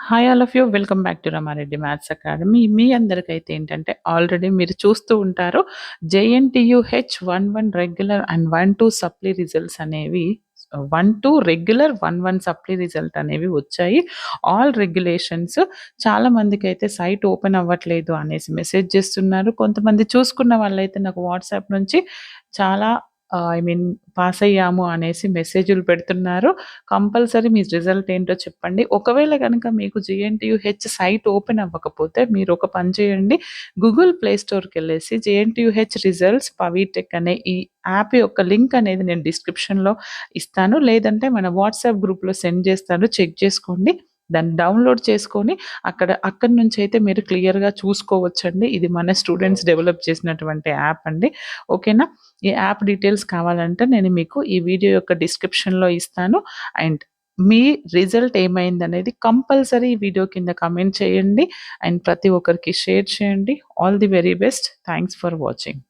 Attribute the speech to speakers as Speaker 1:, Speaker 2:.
Speaker 1: Hi all of you. Welcome back to Ramareddy maths academy. మీ అందరికైతే ఏంటంటే ఆల్రెడీ మీరు చూస్తూ ఉంటారు. JNTU H11 regular and 1-2 supply results అనేవి 1-2 రెగ్యులర్, 1-1 సప్లీ రిజల్ట్ అనేవి వచ్చాయి. ఆల్ రెగ్యులేషన్స్ చాలా మందికైతే సైట్ ఓపెన్ అవ్వట్లేదు అనేసి మెసేజ్ చేస్తున్నారు. కొంతమంది చూసుకున్న వాళ్ళైతే నాకు వాట్సాప్ నుంచి చాలా ఐ మీన్ పాస్ అయ్యాము అనేసి మెసేజ్‌లు పెడుతున్నారు. కంపల్సరీ మీ రిజల్ట్ ఏంటో చెప్పండి. ఒకవేళ గనక మీకు జేఎన్‌టీయూహెచ్ సైట్ ఓపెన్ అవ్వకపోతే మీరు ఒక పని చేయండి. గూగుల్ ప్లే స్టోర్‌కెళ్ళేసి జేఎన్‌టీయూహెచ్ రిజల్ట్స్ పవీటెక్ అనే ఈ యాప్ యొక్క లింక్ అనేది నేను డిస్క్రిప్షన్‌లో ఇస్తాను. లేదంటే మన వాట్సాప్ గ్రూప్‌లో సెండ్ చేస్తాను. చెక్ చేసుకోండి. దాన్ని డౌన్‌లోడ్ చేసుకొని అక్కడి నుంచయితే మీరు క్లియర్‌గా చూసుకోవచ్చండి. ఇది మన స్టూడెంట్స్ డెవలప్ చేసినటువంటి యాప్ అండి. ఓకేనా? ఈ యాప్ డీటెయిల్స్ కావాలంటే నేను మీకు ఈ వీడియో యొక్క డిస్క్రిప్షన్‌లో ఇస్తాను. అండ్ మీ రిజల్ట్ ఏమైందనేది కంపల్సరీ ఈ వీడియో కింద కామెంట్ చేయండి. అండ్ ప్రతి ఒక్కరికి షేర్ చేయండి. All the very best. Thanks for watching.